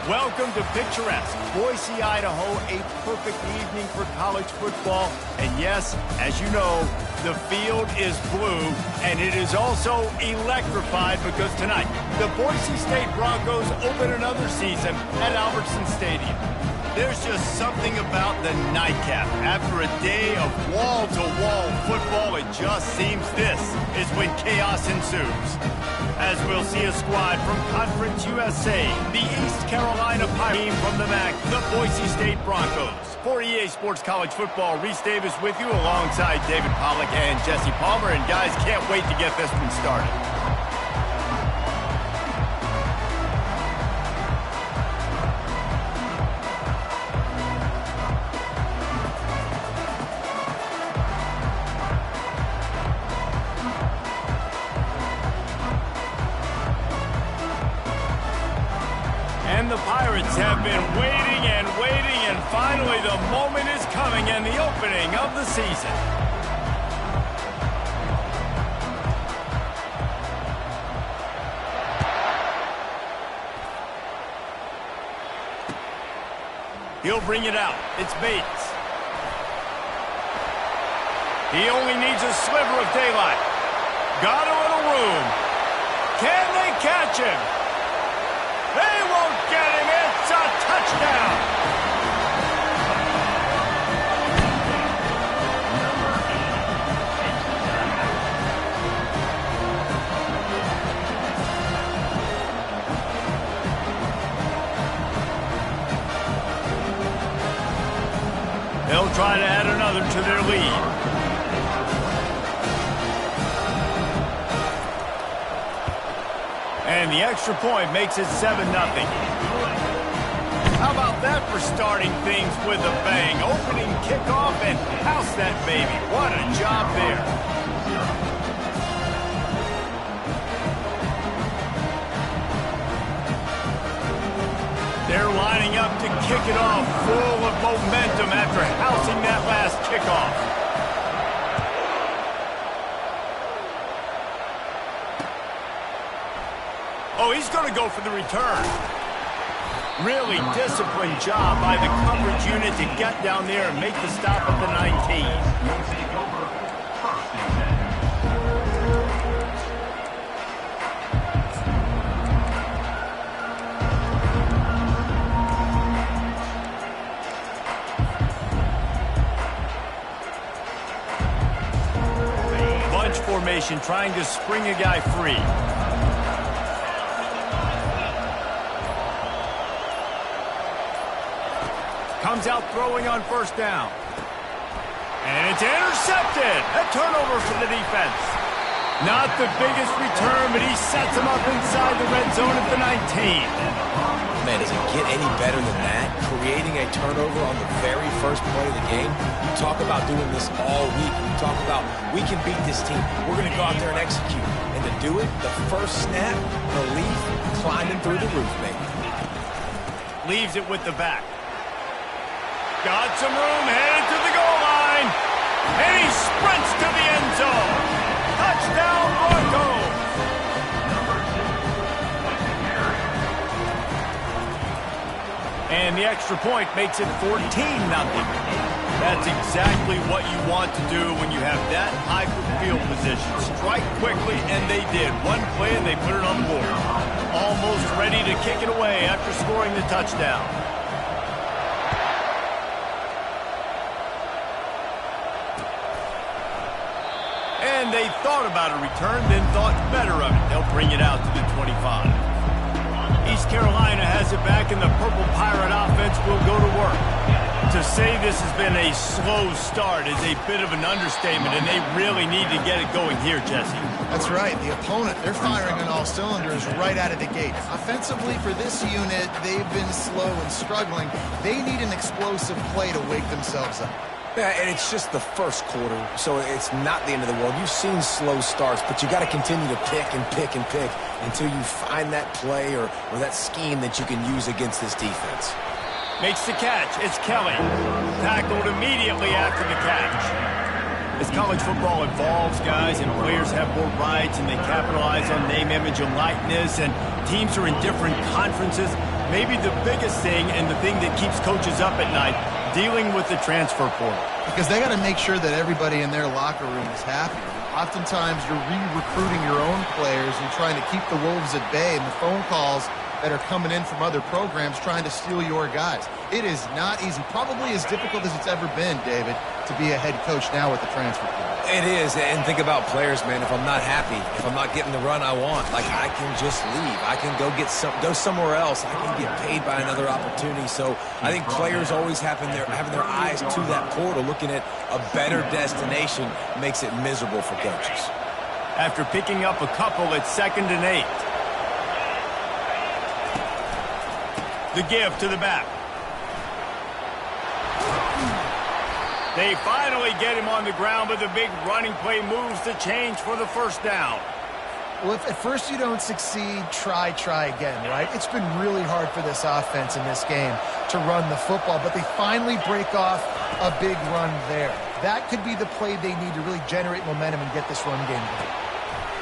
Welcome to picturesque Boise, Idaho, a perfect evening for college football. And yes, as you know, the field is blue, and it is also electrified because tonight, the Boise State Broncos open another season at Albertson Stadium. There's just something about the nightcap. After a day of wall-to-wall football, it just seems this is when chaos ensues. As we'll see a squad from Conference USA, the East Carolina Pirates team from the MAC, the Boise State Broncos. For EA Sports College Football, Reese Davis with you alongside David Pollack and Jesse Palmer. And guys, can't wait to get this one started. And the Pirates have been waiting and waiting, and finally the moment is coming and the opening of the season. He'll bring it out. It's Bates. He only needs a sliver of daylight. Got a little room. Can they catch him? They won't get him. It's a touchdown. They'll try to add another to their lead. And the extra point makes it 7-0. How about that for starting things with a bang? Opening kickoff and house that baby. What a job there. They're lining up to kick it off full of momentum after housing that last kickoff. Oh, he's going to go for the return. Really disciplined job by the coverage unit to get down there and make the stop at the 19. Bunch formation trying to spring a guy free. Comes out throwing on first down. And it's intercepted. A turnover for the defense. Not the biggest return, but he sets him up inside the red zone at the 19. Man, does it get any better than that? Creating a turnover on the very first play of the game. You talk about doing this all week. You talk about, we can beat this team. We're going to go out there and execute. And to do it, the first snap, the leaf climbing through the roof, baby. Leaves it with the back. Got some room, headed to the goal line. And he sprints to the end zone. Touchdown, Broncos. And the extra point makes it 14-0. That's exactly what you want to do when you have that type of field position. Strike quickly, and they did. One play, and they put it on the board. Almost ready to kick it away after scoring the touchdown. And they thought about a return, then thought better of it. They'll bring it out to the 25. East Carolina has it back, and the Purple Pirate offense will go to work. To say this has been a slow start is a bit of an understatement, and they really need to get it going here, Jesse. That's right. The opponent, they're firing on all cylinders right out of the gate. Offensively, for this unit, they've been slow and struggling. They need an explosive play to wake themselves up. Yeah, and it's just the first quarter, so it's not the end of the world. You've seen slow starts, but you got to continue to pick and pick and pick until you find that play or that scheme that you can use against this defense. Makes the catch. It's Kelly. Tackled immediately after the catch. As college football evolves, guys, and players have more rights and they capitalize on name, image, and likeness, and teams are in different conferences, maybe the biggest thing and the thing that keeps coaches up at night, dealing with the transfer portal. Because they got to make sure that everybody in their locker room is happy. Oftentimes, you're re-recruiting your own players and trying to keep the Wolves at bay, and the phone calls that are coming in from other programs trying to steal your guys. It is not easy. Probably as difficult as it's ever been, David, to be a head coach now with the transfer portal. It is, and think about players, man. If I'm not happy, if I'm not getting the run I want, like I can just leave. I can go somewhere else. I can get paid by another opportunity. So I think players always having their eyes to that portal, looking at a better destination, makes it miserable for coaches. After picking up a couple, it's 2nd and 8. The give to the back. They finally get him on the ground, but the big running play moves the change for the first down. Well, if at first you don't succeed, try again, right? It's been really hard for this offense in this game to run the football, but they finally break off a big run there. That could be the play they need to really generate momentum and get this run game going.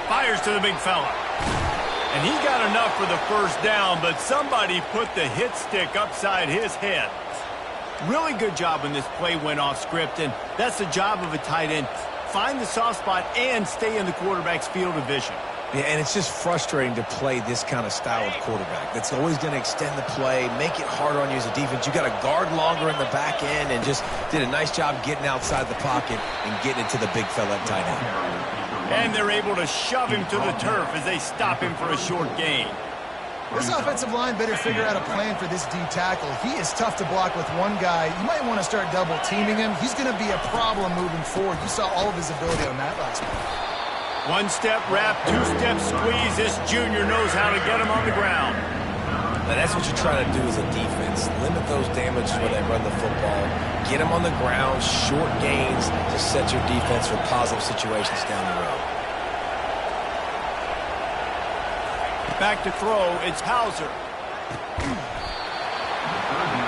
Fires to the big fella. And he got enough for the first down, but somebody put the hit stick upside his head. Really good job when this play went off script, and that's the job of a tight end. Find the soft spot and stay in the quarterback's field of vision. Yeah, and it's just frustrating to play this kind of style of quarterback. That's always going to extend the play, make it harder on you as a defense. You got to guard longer in the back end, and just did a nice job getting outside the pocket and getting into the big fella at tight end. And they're able to shove him to the turf as they stop him for a short gain. This offensive line better figure out a plan for this D tackle. He is tough to block with one guy. You might want to start double teaming him. He's going to be a problem moving forward. You saw all of his ability on that last play. One-step wrap, two-step squeeze. This junior knows how to get him on the ground. Now that's what you try to do as a defense. Limit those damages when they run the football. Get them on the ground, short gains to set your defense for positive situations down the road. Back to throw, it's Hauser.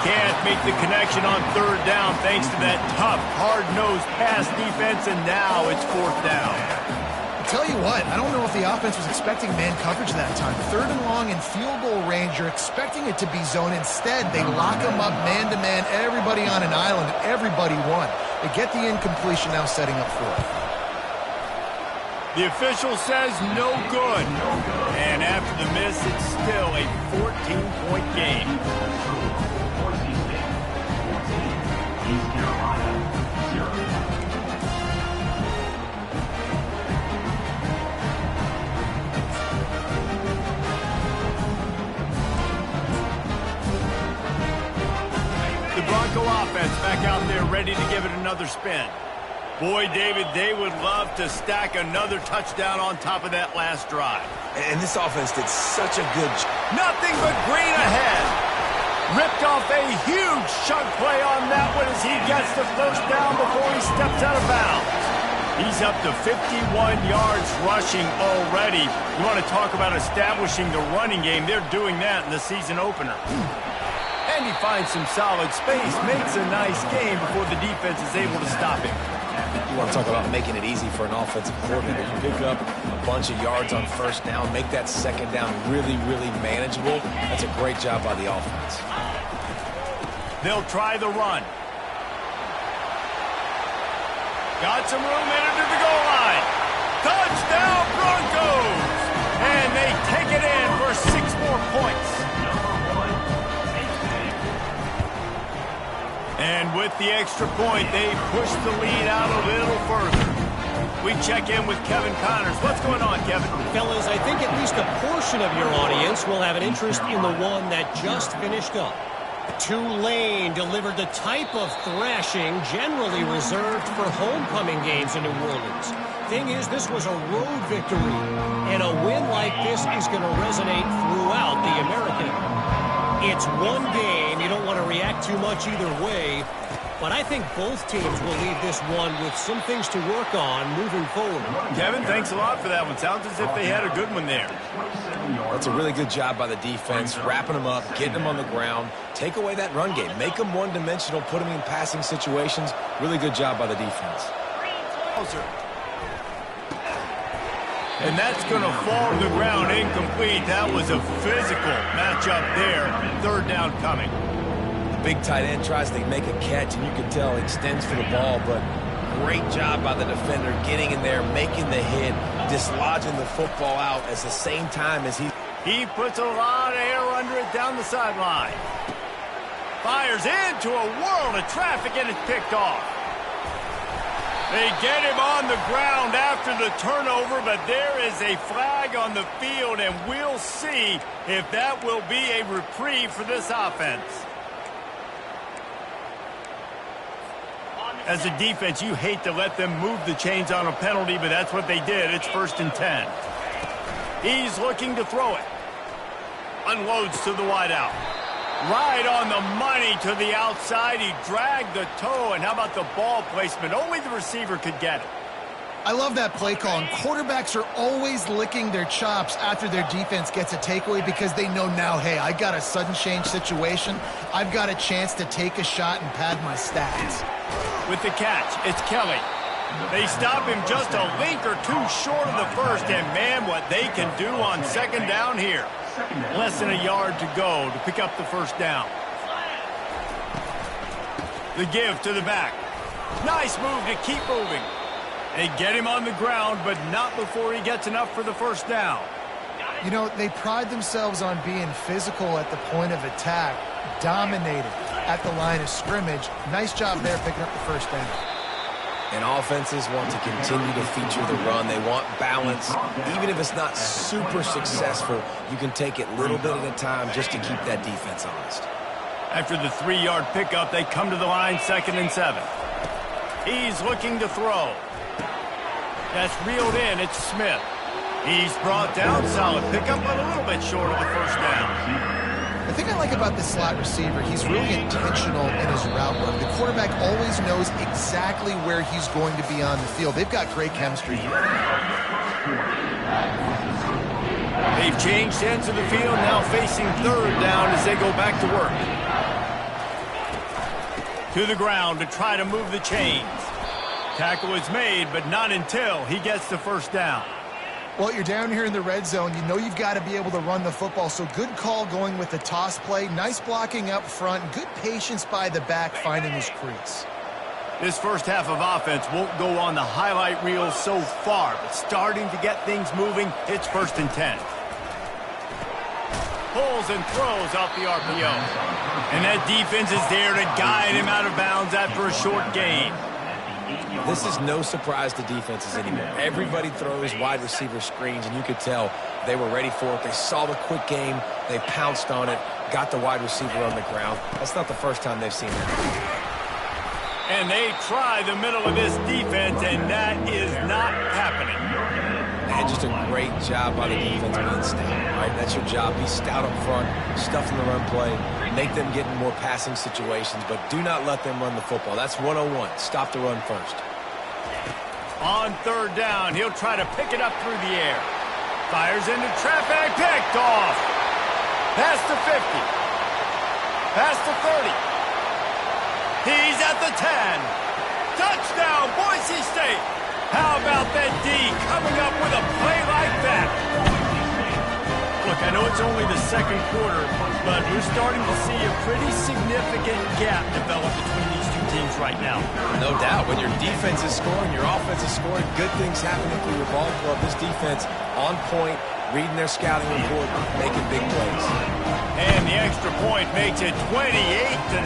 Can't make the connection on 3rd down thanks to that tough, hard-nosed pass defense, and now it's 4th down. Tell you what, I don't know if the offense was expecting man coverage that time. 3rd and long in field goal range, you're expecting it to be zone. Instead, they lock them up man-to-man, everybody on an island, everybody won. They get the incompletion, now setting up 4th. The official says no good. And after the miss, it's still a 14-point game. The Bronco offense back out there ready to give it another spin. Boy, David, they would love to stack another touchdown on top of that last drive. And this offense did such a good job. Nothing but green ahead. Ripped off a huge chunk play on that one as he gets the first down before he steps out of bounds. He's up to 51 yards rushing already. You want to talk about establishing the running game. They're doing that in the season opener. And he finds some solid space, makes a nice game before the defense is able to stop him. You want to talk about making it easy for an offensive coordinator. You pick up a bunch of yards on 1st down, make that 2nd down really, really manageable. That's a great job by the offense. They'll try the run. Got some room in it to the goal line. Touchdown Broncos! And they take it in for 6 more points. And with the extra point, they push the lead out a little further. We check in with Kevin Connors. What's going on, Kevin? Fellas, I think at least a portion of your audience will have an interest in the one that just finished up. Tulane delivered the type of thrashing generally reserved for homecoming games in New Orleans. Thing is, this was a road victory, and a win like this is going to resonate throughout the American. It's one game. You don't want to react too much either way, but I think both teams will leave this one with some things to work on moving forward. Kevin, thanks a lot for that one. Sounds as if they had a good one there. That's a really good job by the defense, wrapping them up, getting them on the ground, take away that run game, make them one-dimensional, put them in passing situations. Really good job by the defense. And that's going to fall to the ground incomplete. That was a physical matchup there. Third down coming. The big tight end tries to make a catch, and you can tell he extends for the ball, but great job by the defender getting in there, making the hit, dislodging the football out at the same time as he puts a lot of air under it down the sideline. Fires into a world of traffic, and it's picked off. They get him on the ground after the turnover, but there is a flag on the field, and we'll see if that will be a reprieve for this offense. As a defense, you hate to let them move the chains on a penalty, but that's what they did. It's 1st and 10. He's looking to throw it. Unloads to the wideout. Right on the money to the outside. He dragged the toe, and how about the ball placement? Only the receiver could get it. I love that play call, and quarterbacks are always licking their chops after their defense gets a takeaway because they know now, hey, I got a sudden change situation. I've got a chance to take a shot and pad my stats. With the catch, it's Kelly. They stop him just a link or two short of the first, and man, what they can do on 2nd down here. Less than a yard to go to pick up the 1st down. The give to the back. Nice move to keep moving. They get him on the ground, but not before he gets enough for the 1st down. You know, they pride themselves on being physical at the point of attack, dominated at the line of scrimmage. Nice job there picking up the 1st down. And offenses want to continue to feature the run. They want balance. Even if it's not super successful, you can take it little bit at a time just to keep that defense honest. After the 3-yard pickup, they come to the line 2nd and 7. He's looking to throw. That's reeled in. It's Smith. He's brought down. Solid pickup, but a little bit short of the 1st down. The thing I like about the slot receiver, he's really intentional in his route run. The quarterback always knows exactly where he's going to be on the field. They've got great chemistry here. They've changed ends of the field, now facing 3rd down as they go back to work. To the ground to try to move the chains. Tackle is made, but not until he gets the 1st down. Well, you're down here in the red zone. You know you've got to be able to run the football, so good call going with the toss play. Nice blocking up front. Good patience by the back finding his crease. This first half of offense won't go on the highlight reel so far, but starting to get things moving, it's 1st and 10. Pulls and throws off the RPO. And that defense is there to guide him out of bounds after a short gain. This is no surprise to defenses anymore. Everybody throws wide receiver screens, and you could tell they were ready for it. They saw the quick game. They pounced on it, got the wide receiver on the ground. That's not the first time they've seen that. And they try the middle of this defense, and that is not happening. And just a great job by the defense being stout, right? That's your job. Be stout up front, stuff in the run play, make them get in more passing situations, but do not let them run the football. That's 101. Stop the run first. On 3rd down, he'll try to pick it up through the air. Fires into traffic, picked off. Past the 50. Past the 30. He's at the 10. Touchdown, Boise State. How about that D coming up with a play like that? Look, I know it's only the 2nd quarter, but we're starting to see a pretty significant gap develop between these two teams right now. No doubt. When your defense is scoring, your offense is scoring, good things happening through your ball club. This defense on point, reading their scouting report, making big plays. And the extra point makes it 28-0.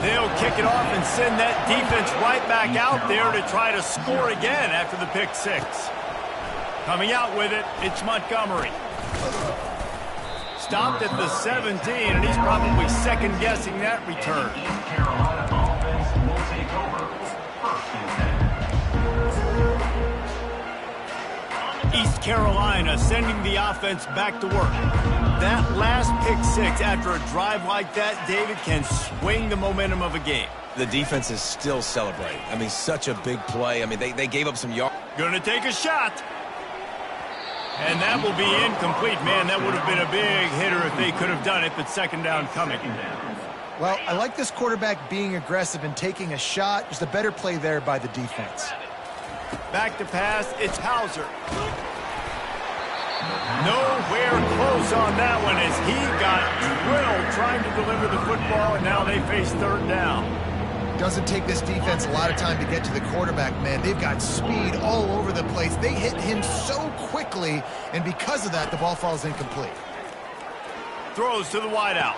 They'll kick it off and send that defense right back out there to try to score again after the pick 6. Coming out with it, it's Montgomery. Stopped at the 17, and he's probably second-guessing that return. East Carolina sending the offense back to work. That last pick 6 after a drive like that, David, can swing the momentum of a game. The defense is still celebrating. I mean, such a big play. I mean, they gave up some yards. Gonna take a shot. And that will be incomplete. Man, that would have been a big hitter if they could have done it, but 2nd down coming. Well, I like this quarterback being aggressive and taking a shot. Just a better play there by the defense. Back to pass, it's Hauser. Nowhere close on that one as he got drilled trying to deliver the football, and now they face third down. Doesn't take this defense a lot of time to get to the quarterback, man. They've got speed all over the place. They hit him so quickly, and because of that, the ball falls incomplete. Throws to the wideout.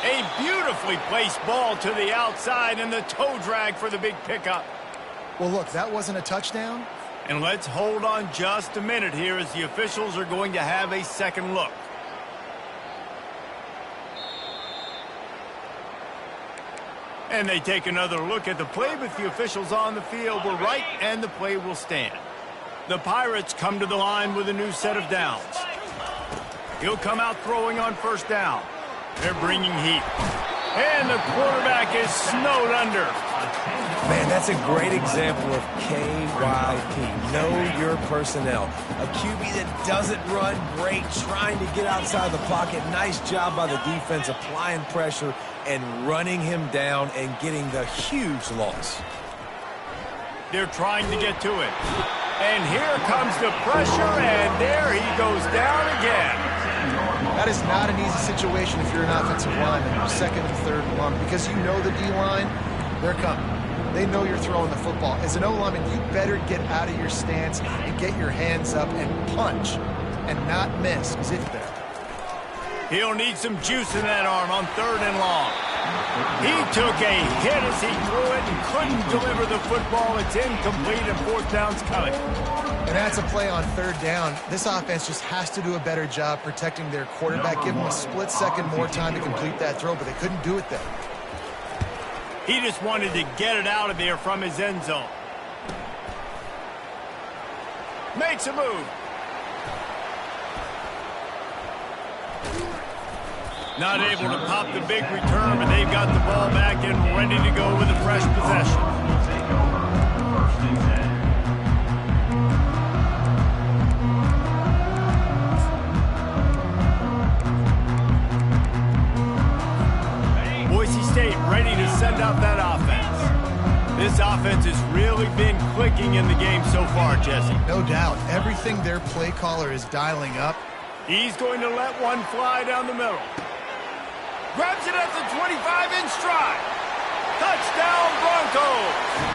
A beautifully placed ball to the outside, and the toe drag for the big pickup. Well, look, that wasn't a touchdown. And let's hold on just a minute here as the officials are going to have a second look. And they take another look at the play, but the officials on the field were right, and the play will stand. The Pirates come to the line with a new set of downs. He'll come out throwing on first down. They're bringing heat. And the quarterback is snowed under. Man, that's a great example of KYP. Know your personnel. A QB that doesn't run great, trying to get outside the pocket. Nice job by the defense applying pressure and running him down and getting the huge loss. They're trying to get to it. And here comes the pressure, and there he goes down again. That is not an easy situation if you're an offensive lineman, second and third and long, because you know the D-line, they're coming. They know you're throwing the football. As an O-lineman, you better get out of your stance and get your hands up and punch and not miss, because it's there. He'll need some juice in that arm on third and long. He took a hit as he threw it and couldn't deliver the football. It's incomplete, and fourth down's coming. And that's a play on third down. This offense just has to do a better job protecting their quarterback. Give them a split second more time to complete that throw, but they couldn't do it there. He just wanted to get it out of there from his end zone. Makes a move. Not able to pop the big return, but they've got the ball back and ready to go with a fresh possession. Boise State ready to send out that offense. This offense has really been clicking in the game so far, Jesse. No doubt. Everything their play caller is dialing up. He's going to let one fly down the middle. Grabs it at the 25 in stride. Touchdown, Broncos.